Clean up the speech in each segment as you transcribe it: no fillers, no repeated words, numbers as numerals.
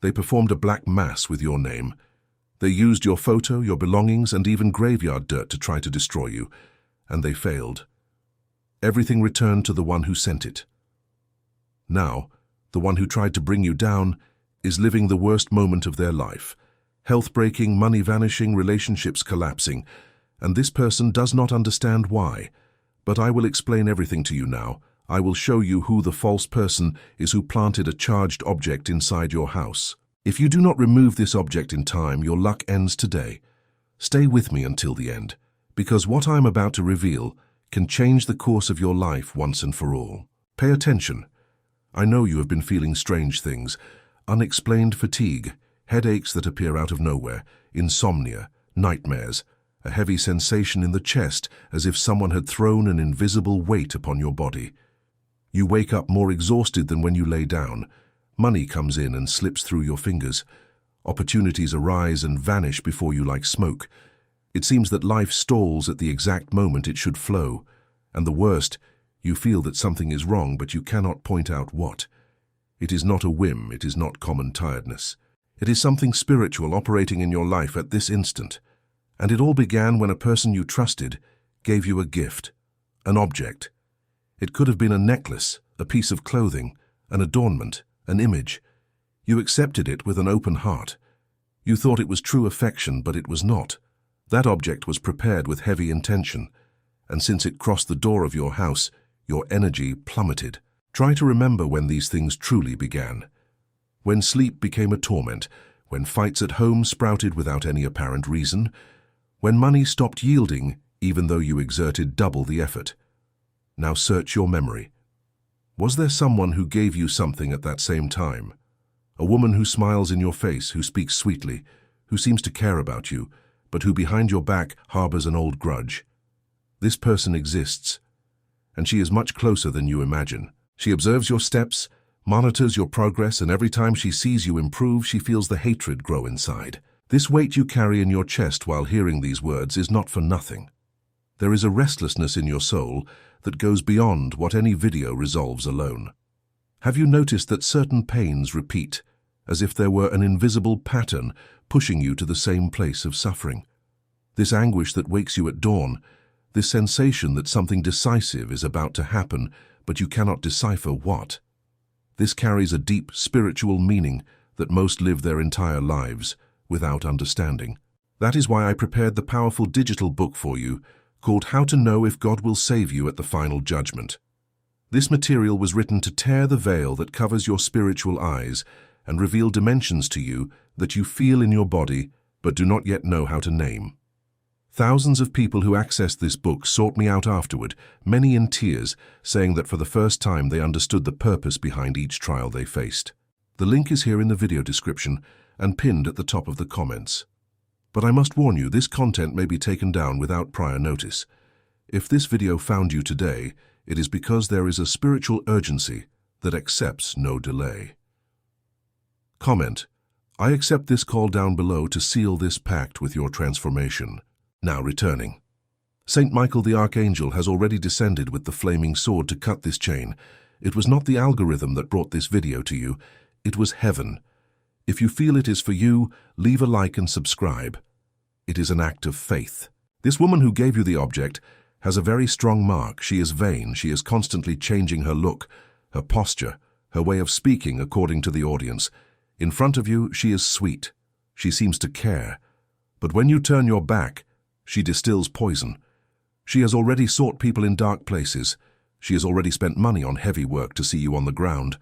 They performed a black mass with your name. They used your photo, your belongings, and even graveyard dirt to try to destroy you, and they failed. Everything returned to the one who sent it. Now, the one who tried to bring you down is living the worst moment of their life. Health breaking, money vanishing, relationships collapsing, and this person does not understand why. But I will explain everything to you now. I will show you who the false person is who planted a charged object inside your house. If you do not remove this object in time, your luck ends today. Stay with me until the end, because what I am about to reveal can change the course of your life once and for all. Pay attention. I know you have been feeling strange things, unexplained fatigue, headaches that appear out of nowhere, insomnia, nightmares, a heavy sensation in the chest as if someone had thrown an invisible weight upon your body. You wake up more exhausted than when you lay down. Money comes in and slips through your fingers. Opportunities arise and vanish before you like smoke. It seems that life stalls at the exact moment it should flow. And the worst, you feel that something is wrong, but you cannot point out what. It is not a whim, it is not common tiredness. It is something spiritual operating in your life at this instant. And it all began when a person you trusted gave you a gift, an object. It could have been a necklace, a piece of clothing, an adornment, an image. You accepted it with an open heart. You thought it was true affection, but it was not. That object was prepared with heavy intention, and since it crossed the door of your house, your energy plummeted. Try to remember when these things truly began. When sleep became a torment, when fights at home sprouted without any apparent reason, when money stopped yielding even though you exerted double the effort. Now search your memory. Was there someone who gave you something at that same time? A woman who smiles in your face, who speaks sweetly, who seems to care about you, but who behind your back harbors an old grudge. This person exists, and she is much closer than you imagine. She observes your steps, monitors your progress, and every time she sees you improve, she feels the hatred grow inside. This weight you carry in your chest while hearing these words is not for nothing. There is a restlessness in your soul that goes beyond what any video resolves alone. Have you noticed that certain pains repeat, as if there were an invisible pattern pushing you to the same place of suffering? This anguish that wakes you at dawn, this sensation that something decisive is about to happen, but you cannot decipher what. This carries a deep spiritual meaning that most live their entire lives without understanding. That is why I prepared the powerful digital book for you, called How to Know If God Will Save You at the Final Judgment. This material was written to tear the veil that covers your spiritual eyes and reveal dimensions to you that you feel in your body but do not yet know how to name. Thousands of people who accessed this book sought me out afterward, many in tears, saying that for the first time they understood the purpose behind each trial they faced. The link is here in the video description and pinned at the top of the comments. But I must warn you, this content may be taken down without prior notice. If this video found you today, it is because there is a spiritual urgency that accepts no delay. Comment: I accept this call down below to seal this pact with your transformation. Now returning. Saint Michael the Archangel has already descended with the flaming sword to cut this chain. It was not the algorithm that brought this video to you, it was heaven. If you feel it is for you, leave a like and subscribe. It is an act of faith. This woman who gave you the object has a very strong mark. She is vain. She is constantly changing her look, her posture, her way of speaking according to the audience. In front of you, she is sweet. She seems to care. But when you turn your back, she distills poison. She has already sought people in dark places. She has already spent money on heavy work to see you on the ground.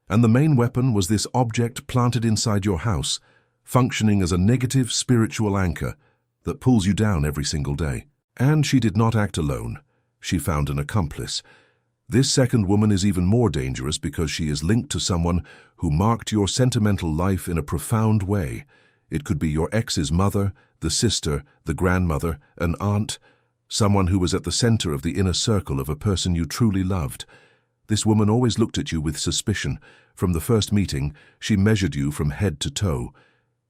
And the main weapon was this object planted inside your house, functioning as a negative spiritual anchor that pulls you down every single day. And she did not act alone. She found an accomplice. This second woman is even more dangerous because she is linked to someone who marked your sentimental life in a profound way. It could be your ex's mother, the sister, the grandmother, an aunt, someone who was at the center of the inner circle of a person you truly loved. This woman always looked at you with suspicion. From the first meeting, she measured you from head to toe.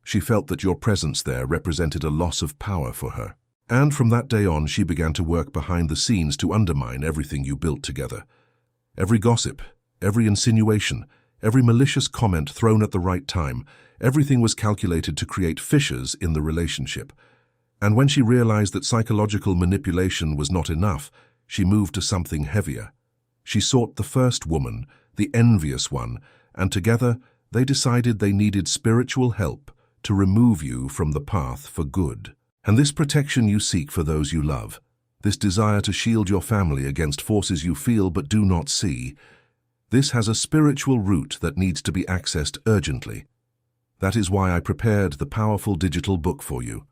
She felt that your presence there represented a loss of power for her. And from that day on, she began to work behind the scenes to undermine everything you built together. Every gossip, every insinuation, every malicious comment thrown at the right time. Everything was calculated to create fissures in the relationship. And when she realized that psychological manipulation was not enough, she moved to something heavier. She sought the first woman, the envious one, and together they decided they needed spiritual help to remove you from the path for good. And this protection you seek for those you love, this desire to shield your family against forces you feel but do not see, this has a spiritual root that needs to be accessed urgently. That is why I prepared the powerful digital book for you,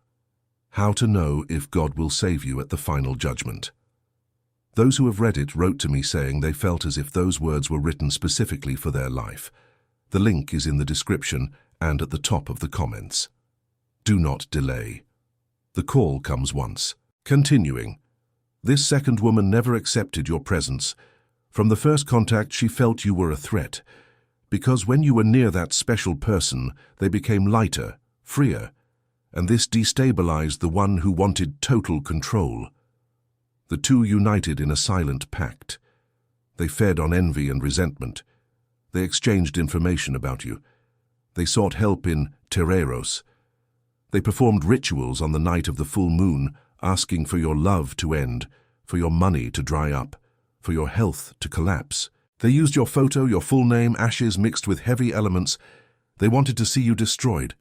How to Know If God Will Save You at the Final Judgment. Those who have read it wrote to me saying they felt as if those words were written specifically for their life. The link is in the description and at the top of the comments. Do not delay. The call comes once. Continuing. This second woman never accepted your presence. From the first contact, she felt you were a threat, because when you were near that special person, they became lighter, freer, and this destabilized the one who wanted total control. The two united in a silent pact. They fed on envy and resentment. They exchanged information about you. They sought help in Tereros. They performed rituals on the night of the full moon, asking for your love to end, for your money to dry up, for your health to collapse. They used your photo, your full name, ashes mixed with heavy elements. They wanted to see you destroyed,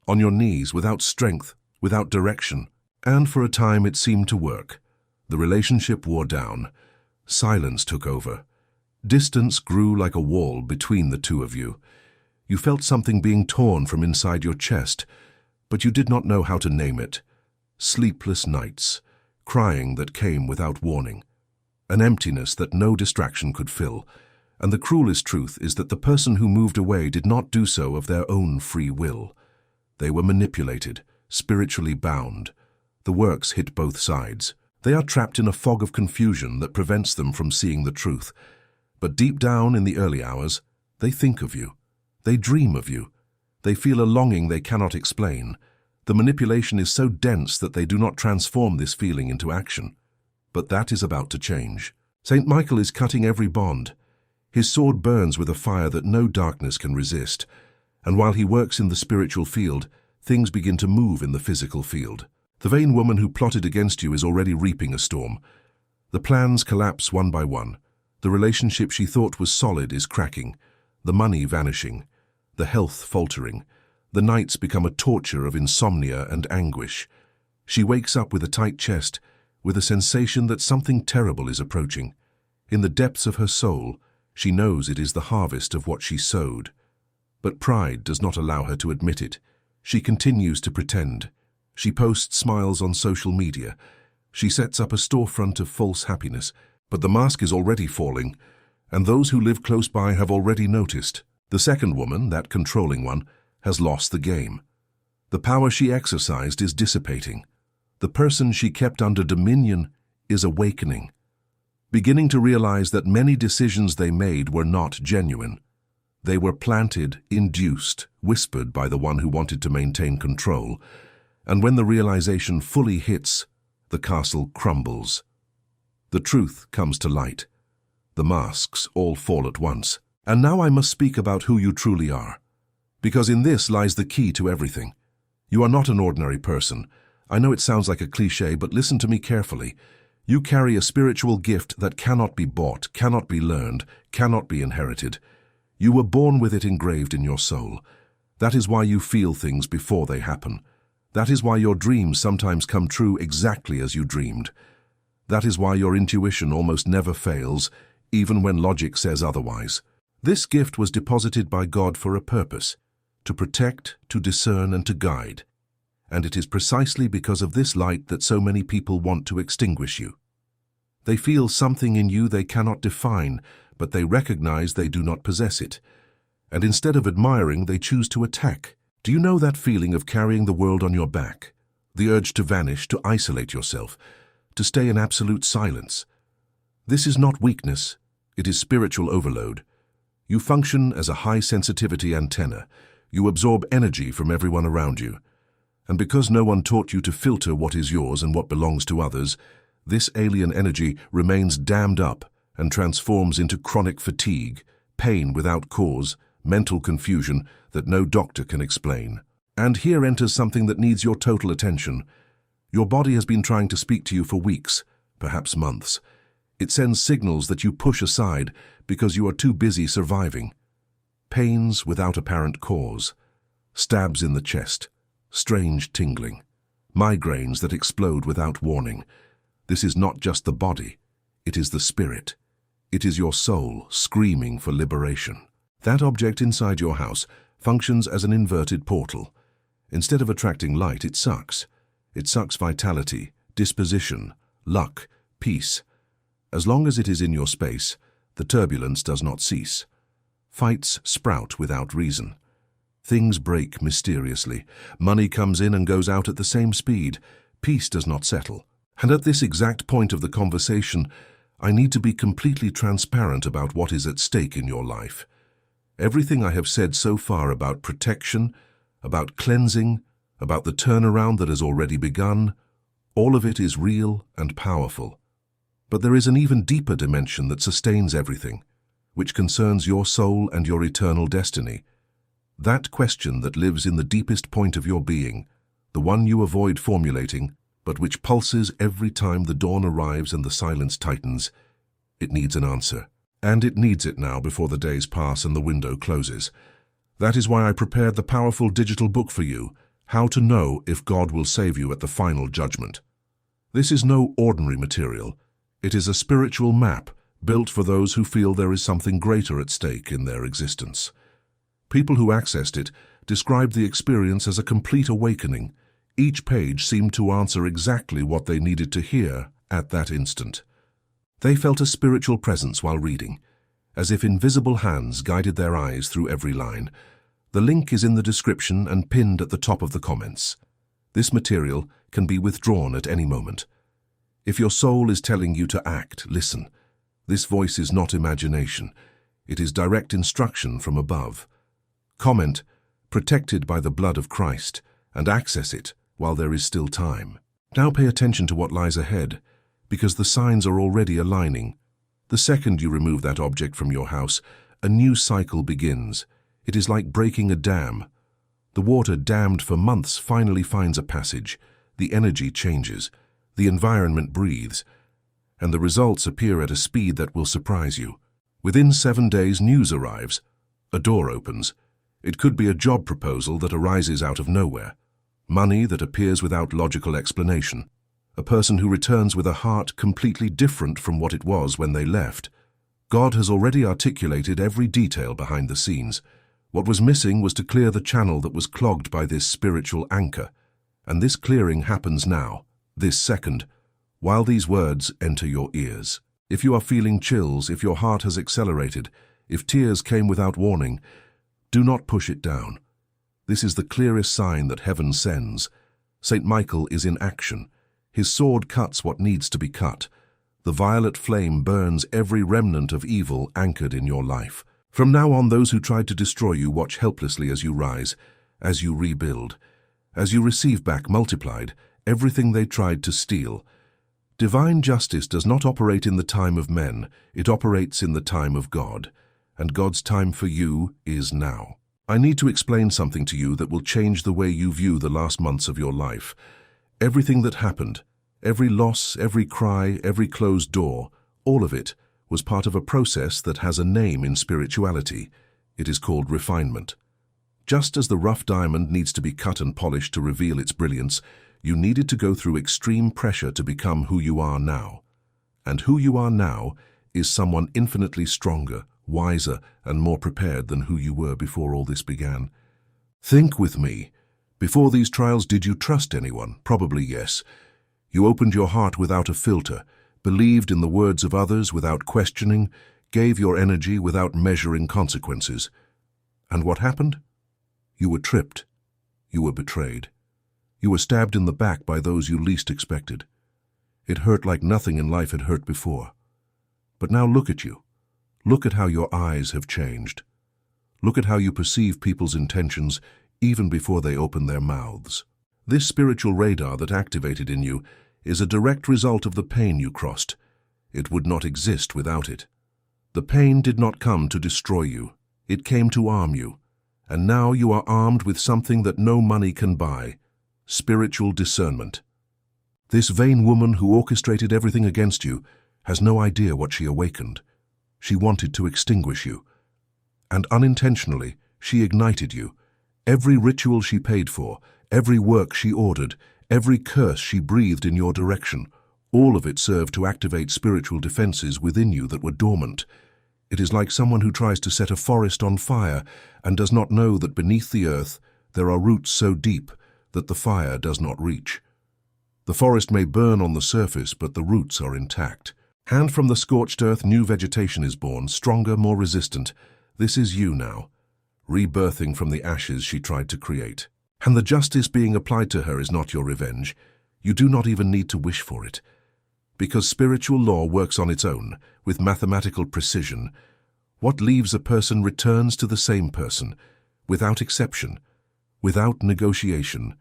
on your knees, without strength, without direction. And for a time it seemed to work. The relationship wore down. Silence took over. Distance grew like a wall between the two of you. You felt something being torn from inside your chest, but you did not know how to name it. Sleepless nights, crying that came without warning, an emptiness that no distraction could fill. And the cruelest truth is that the person who moved away did not do so of their own free will. They were manipulated, spiritually bound. The works hit both sides. They are trapped in a fog of confusion that prevents them from seeing the truth. But deep down in the early hours, they think of you. They dream of you. They feel a longing they cannot explain. The manipulation is so dense that they do not transform this feeling into action. But that is about to change. Saint Michael is cutting every bond. His sword burns with a fire that no darkness can resist. And while he works in the spiritual field, things begin to move in the physical field. The vain woman who plotted against you is already reaping a storm. The plans collapse one by one. The relationship she thought was solid is cracking. The money vanishing. The health faltering. The nights become a torture of insomnia and anguish. She wakes up with a tight chest, with a sensation that something terrible is approaching. In the depths of her soul, she knows it is the harvest of what she sowed. But pride does not allow her to admit it. She continues to pretend. She posts smiles on social media. She sets up a storefront of false happiness. But the mask is already falling, and those who live close by have already noticed. The second woman, that controlling one, has lost the game. The power she exercised is dissipating. The person she kept under dominion is awakening, beginning to realize that many decisions they made were not genuine. They were planted, induced, whispered by the one who wanted to maintain control. And when the realization fully hits, the castle crumbles. The truth comes to light. The masks all fall at once. And now I must speak about who you truly are. Because in this lies the key to everything. You are not an ordinary person. I know it sounds like a cliché, but listen to me carefully. You carry a spiritual gift that cannot be bought, cannot be learned, cannot be inherited. You were born with it engraved in your soul. That is why you feel things before they happen. That is why your dreams sometimes come true exactly as you dreamed. That is why your intuition almost never fails, even when logic says otherwise. This gift was deposited by God for a purpose, to protect, to discern, and to guide. And it is precisely because of this light that so many people want to extinguish you. They feel something in you they cannot define, but they recognize they do not possess it. And instead of admiring, they choose to attack. Do you know that feeling of carrying the world on your back? The urge to vanish, to isolate yourself, to stay in absolute silence. This is not weakness, it is spiritual overload. You function as a high-sensitivity antenna. You absorb energy from everyone around you. And because no one taught you to filter what is yours and what belongs to others, this alien energy remains dammed up and transforms into chronic fatigue, pain without cause, mental confusion that no doctor can explain. And here enters something that needs your total attention. Your body has been trying to speak to you for weeks, perhaps months. It sends signals that you push aside because you are too busy surviving. Pains without apparent cause, stabs in the chest, strange tingling, migraines that explode without warning. This is not just the body, it is the spirit. It is your soul screaming for liberation. That object inside your house functions as an inverted portal. Instead of attracting light, it sucks. It sucks vitality, disposition, luck, peace. As long as it is in your space, the turbulence does not cease. Fights sprout without reason. Things break mysteriously. Money comes in and goes out at the same speed. Peace does not settle. And at this exact point of the conversation, I need to be completely transparent about what is at stake in your life. Everything I have said so far about protection, about cleansing, about the turnaround that has already begun, all of it is real and powerful. But there is an even deeper dimension that sustains everything, which concerns your soul and your eternal destiny. That question that lives in the deepest point of your being, the one you avoid formulating, but which pulses every time the dawn arrives and the silence tightens, it needs an answer. And it needs it now before the days pass and the window closes. That is why I prepared the powerful digital book for you, How to Know If God Will Save You at the Final Judgment. This is no ordinary material. It is a spiritual map built for those who feel there is something greater at stake in their existence. People who accessed it described the experience as a complete awakening. Each page seemed to answer exactly what they needed to hear at that instant. They felt a spiritual presence while reading, as if invisible hands guided their eyes through every line. The link is in the description and pinned at the top of the comments. This material can be withdrawn at any moment. If your soul is telling you to act, listen. This voice is not imagination. It is direct instruction from above. Comment, protected by the blood of Christ, and access it while there is still time. Now pay attention to what lies ahead, because the signs are already aligning. The second you remove that object from your house, a new cycle begins. It is like breaking a dam. The water dammed for months finally finds a passage. The energy changes. The environment breathes. And the results appear at a speed that will surprise you. Within 7 days, news arrives. A door opens. It could be a job proposal that arises out of nowhere. Money that appears without logical explanation. A person who returns with a heart completely different from what it was when they left. God has already articulated every detail behind the scenes. What was missing was to clear the channel that was clogged by this spiritual anchor. And this clearing happens now, this second, while these words enter your ears. If you are feeling chills, if your heart has accelerated, if tears came without warning, do not push it down. This is the clearest sign that heaven sends. Saint Michael is in action. His sword cuts what needs to be cut. The violet flame burns every remnant of evil anchored in your life. From now on, those who tried to destroy you watch helplessly as you rise, as you rebuild, as you receive back multiplied everything they tried to steal. Divine justice does not operate in the time of men, it operates in the time of God. And God's time for you is now. I need to explain something to you that will change the way you view the last months of your life. Everything that happened, every loss, every cry, every closed door, all of it was part of a process that has a name in spirituality. It is called refinement. Just as the rough diamond needs to be cut and polished to reveal its brilliance, you needed to go through extreme pressure to become who you are now. And who you are now is someone infinitely stronger, wiser, and more prepared than who you were before all this began. Think with me. Before these trials, did you trust anyone? Probably yes. You opened your heart without a filter, believed in the words of others without questioning, gave your energy without measuring consequences. And what happened? You were tripped. You were betrayed. You were stabbed in the back by those you least expected. It hurt like nothing in life had hurt before. But now look at you. Look at how your eyes have changed. Look at how you perceive people's intentions even before they open their mouths. This spiritual radar that activated in you is a direct result of the pain you crossed. It would not exist without it. The pain did not come to destroy you. It came to arm you, and now you are armed with something that no money can buy: spiritual discernment. This vain woman who orchestrated everything against you has no idea what she awakened. She wanted to extinguish you, and unintentionally she ignited you. Every ritual she paid for, every work she ordered, every curse she breathed in your direction, all of it served to activate spiritual defenses within you that were dormant. It is like someone who tries to set a forest on fire and does not know that beneath the earth there are roots so deep that the fire does not reach. The forest may burn on the surface, but the roots are intact. And from the scorched earth new vegetation is born, stronger, more resistant. This is you now, rebirthing from the ashes she tried to create. And the justice being applied to her is not your revenge. You do not even need to wish for it. Because spiritual law works on its own, with mathematical precision. What leaves a person returns to the same person, without exception, without negotiation.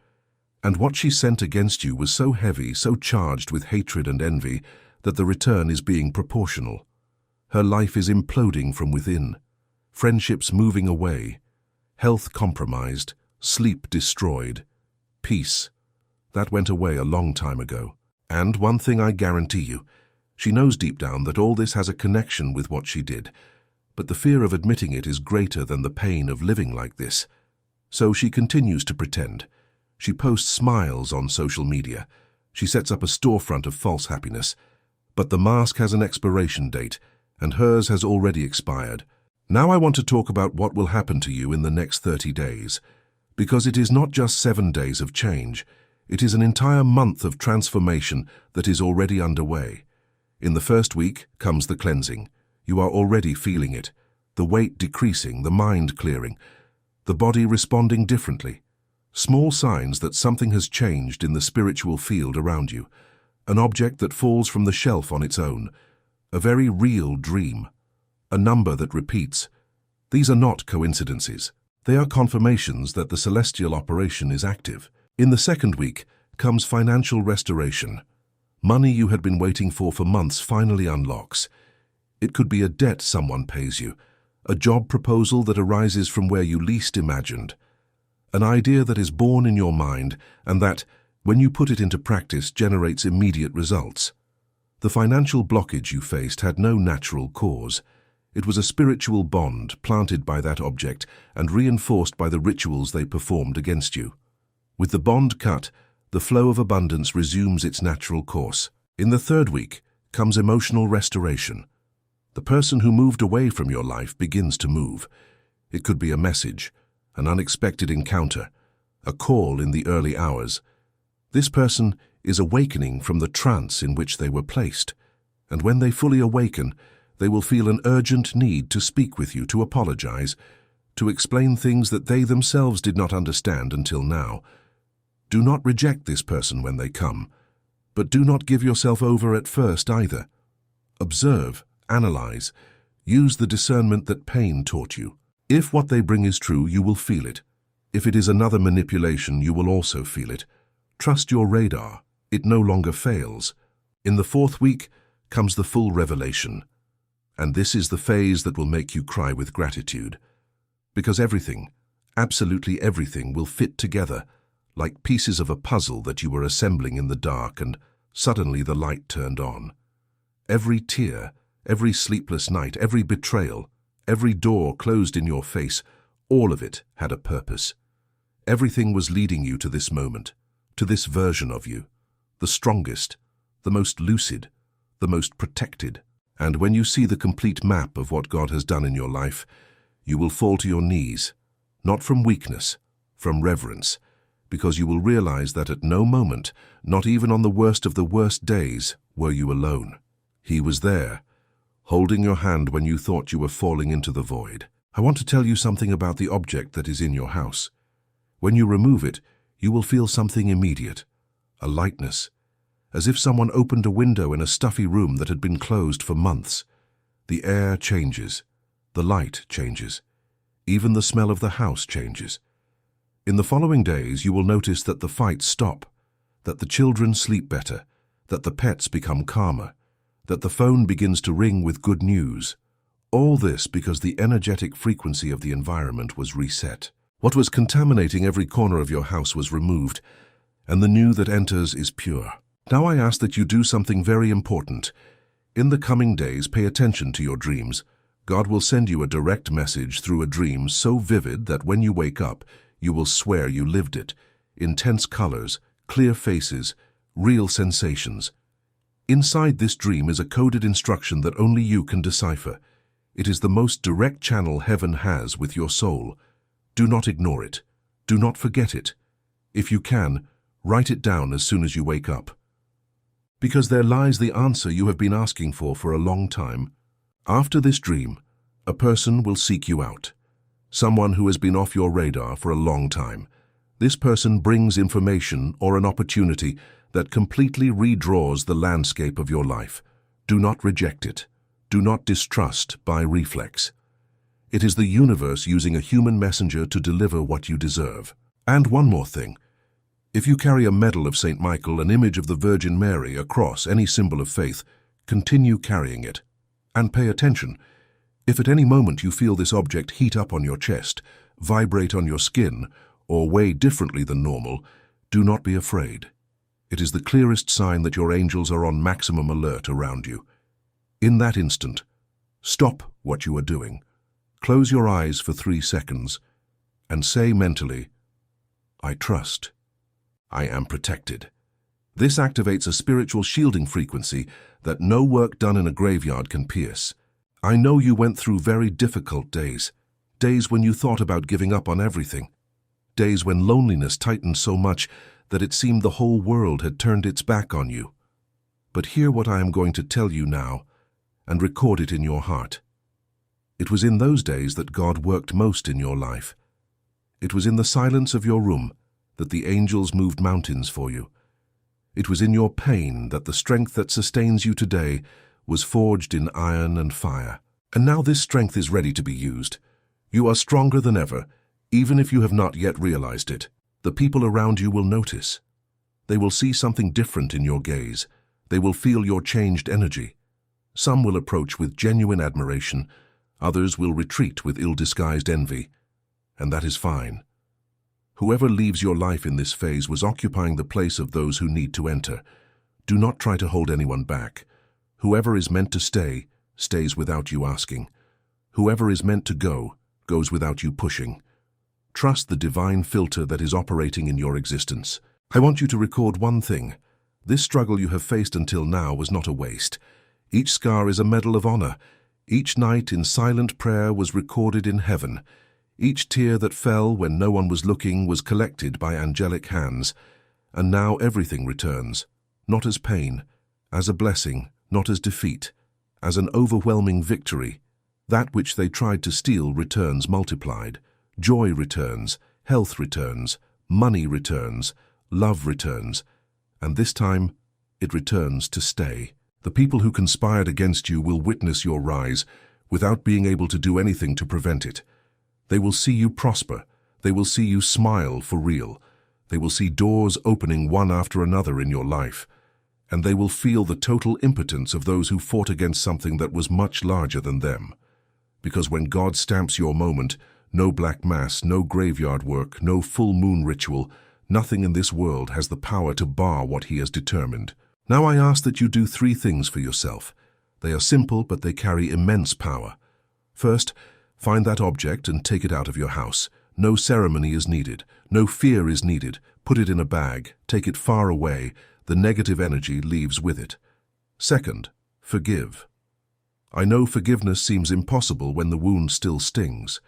And what she sent against you was so heavy, so charged with hatred and envy, that the return is being proportional. Her life is imploding from within, friendships moving away, health compromised, sleep destroyed, peace. That went away a long time ago. And one thing I guarantee you, she knows deep down that all this has a connection with what she did, but the fear of admitting it is greater than the pain of living like this. So she continues to pretend. She posts smiles on social media. She sets up a storefront of false happiness. But the mask has an expiration date, and hers has already expired. Now I want to talk about what will happen to you in the next 30 days, because it is not just 7 days of change. It is an entire month of transformation that is already underway. In the first week comes the cleansing. You are already feeling it. The weight decreasing, the mind clearing, the body responding differently. Small signs that something has changed in the spiritual field around you. An object that falls from the shelf on its own. A very real dream. A number that repeats. These are not coincidences. They are confirmations that the celestial operation is active. In the second week comes financial restoration. Money you had been waiting for months finally unlocks. It could be a debt someone pays you, a job proposal that arises from where you least imagined, an idea that is born in your mind and that, when you put it into practice, generates immediate results. The financial blockage you faced had no natural cause. It was a spiritual bond planted by that object and reinforced by the rituals they performed against you. With the bond cut, the flow of abundance resumes its natural course. In the third week comes emotional restoration. The person who moved away from your life begins to move. It could be a message, an unexpected encounter, a call in the early hours. This person is awakening from the trance in which they were placed, and when they fully awaken, they will feel an urgent need to speak with you, to apologize, to explain things that they themselves did not understand until now. Do not reject this person when they come, but do not give yourself over at first either. Observe, analyze, use the discernment that pain taught you. If what they bring is true, you will feel it. If it is another manipulation, you will also feel it. Trust your radar. It no longer fails. In the fourth week comes the full revelation. And this is the phase that will make you cry with gratitude. Because everything, absolutely everything, will fit together, like pieces of a puzzle that you were assembling in the dark, and suddenly the light turned on. Every tear, every sleepless night, every betrayal, every door closed in your face, all of it had a purpose. Everything was leading you to this moment, to this version of you, the strongest, the most lucid, the most protected. And when you see the complete map of what God has done in your life, you will fall to your knees, not from weakness, from reverence, because you will realize that at no moment, not even on the worst of the worst days, were you alone. He was there, holding your hand when you thought you were falling into the void. I want to tell you something about the object that is in your house. When you remove it, you will feel something immediate, a lightness, as if someone opened a window in a stuffy room that had been closed for months. The air changes, the light changes, even the smell of the house changes. In the following days, you will notice that the fights stop, that the children sleep better, that the pets become calmer, that the phone begins to ring with good news. All this because the energetic frequency of the environment was reset. What was contaminating every corner of your house was removed, and the new that enters is pure. Now I ask that you do something very important. In the coming days, pay attention to your dreams. God will send you a direct message through a dream so vivid that when you wake up, you will swear you lived it. Intense colors, clear faces, real sensations. Inside this dream is a coded instruction that only you can decipher. It is the most direct channel heaven has with your soul. Do not ignore it. Do not forget it. If you can, write it down as soon as you wake up. Because there lies the answer you have been asking for a long time. After this dream, a person will seek you out. Someone who has been off your radar for a long time. This person brings information or an opportunity that completely redraws the landscape of your life. Do not reject it. Do not distrust by reflex. It is the universe using a human messenger to deliver what you deserve. And one more thing. If you carry a medal of St. Michael, an image of the Virgin Mary, a cross, any symbol of faith, continue carrying it. And pay attention. If at any moment you feel this object heat up on your chest, vibrate on your skin, or weigh differently than normal, do not be afraid. It is the clearest sign that your angels are on maximum alert around you. In that instant, stop what you are doing. Close your eyes for 3 seconds and say mentally, I trust. I am protected. This activates a spiritual shielding frequency that no work done in a graveyard can pierce. I know you went through very difficult days, days when you thought about giving up on everything, days when loneliness tightened so much that it seemed the whole world had turned its back on you. But hear what I am going to tell you now, and record it in your heart. It was in those days that God worked most in your life. It was in the silence of your room that the angels moved mountains for you. It was in your pain that the strength that sustains you today was forged in iron and fire. And now this strength is ready to be used. You are stronger than ever, even if you have not yet realized it. The people around you will notice. They will see something different in your gaze. They will feel your changed energy. Some will approach with genuine admiration. Others will retreat with ill-disguised envy. And that is fine. Whoever leaves your life in this phase was occupying the place of those who need to enter. Do not try to hold anyone back. Whoever is meant to stay, stays without you asking. Whoever is meant to go, goes without you pushing. Trust the divine filter that is operating in your existence. I want you to record one thing. This struggle you have faced until now was not a waste. Each scar is a medal of honor. Each night in silent prayer was recorded in heaven. Each tear that fell when no one was looking was collected by angelic hands. And now everything returns, not as pain, as a blessing, not as defeat, as an overwhelming victory. That which they tried to steal returns multiplied. Joy returns, health returns, money returns, love returns, and this time it returns to stay. The people who conspired against you will witness your rise without being able to do anything to prevent it. They will see you prosper. They will see you smile for real. They will see doors opening one after another in your life. And they will feel the total impotence of those who fought against something that was much larger than them. Because when God stamps your moment, no black mass, no graveyard work, no full moon ritual, nothing in this world has the power to bar what he has determined. Now I ask that you do 3 things for yourself. They are simple, but they carry immense power. First, find that object and take it out of your house. No ceremony is needed. No fear is needed. Put it in a bag. Take it far away. The negative energy leaves with it. Second, forgive. I know forgiveness seems impossible when the wound still stings.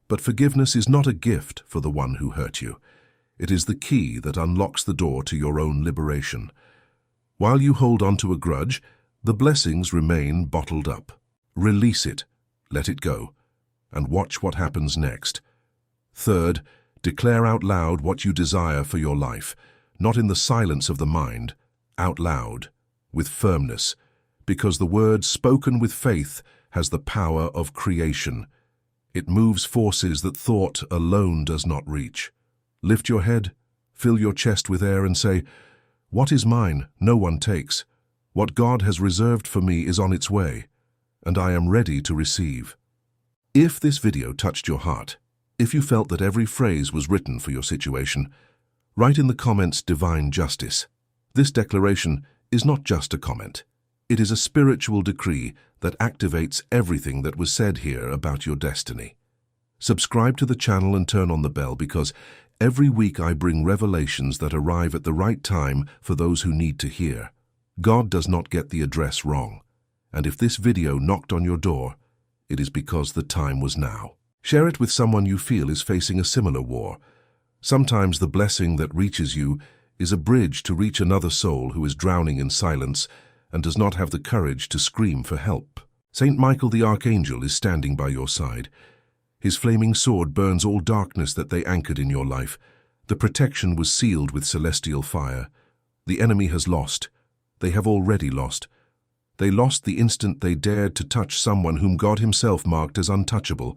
But forgiveness is not a gift for the one who hurt you. It is the key that unlocks the door to your own liberation. While you hold on to a grudge, the blessings remain bottled up. Release it, let it go, and watch what happens next. Third, declare out loud what you desire for your life, not in the silence of the mind, out loud, with firmness, because the word spoken with faith has the power of creation. It moves forces that thought alone does not reach. Lift your head, fill your chest with air and say, "What is mine, no one takes. What God has reserved for me is on its way." and I am ready to receive. If this video touched your heart, if you felt that every phrase was written for your situation, write in the comments divine justice. This declaration is not just a comment. It is a spiritual decree that activates everything that was said here about your destiny. Subscribe to the channel and turn on the bell because every week I bring revelations that arrive at the right time for those who need to hear. God does not get the address wrong. And if this video knocked on your door, it is because the time was now. Share it with someone you feel is facing a similar war. Sometimes the blessing that reaches you is a bridge to reach another soul who is drowning in silence and does not have the courage to scream for help. Saint Michael the Archangel is standing by your side. His flaming sword burns all darkness that they anchored in your life. The protection was sealed with celestial fire. The enemy has lost. They have already lost. They lost the instant they dared to touch someone whom God himself marked as untouchable.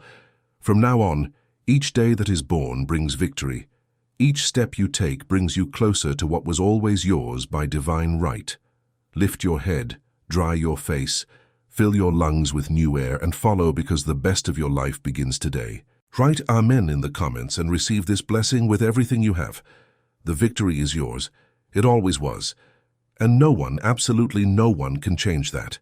From now on, each day that is born brings victory. Each step you take brings you closer to what was always yours by divine right. Lift your head, dry your face, fill your lungs with new air, and follow because the best of your life begins today. Write Amen in the comments and receive this blessing with everything you have. The victory is yours. It always was. And no one, absolutely no one, can change that.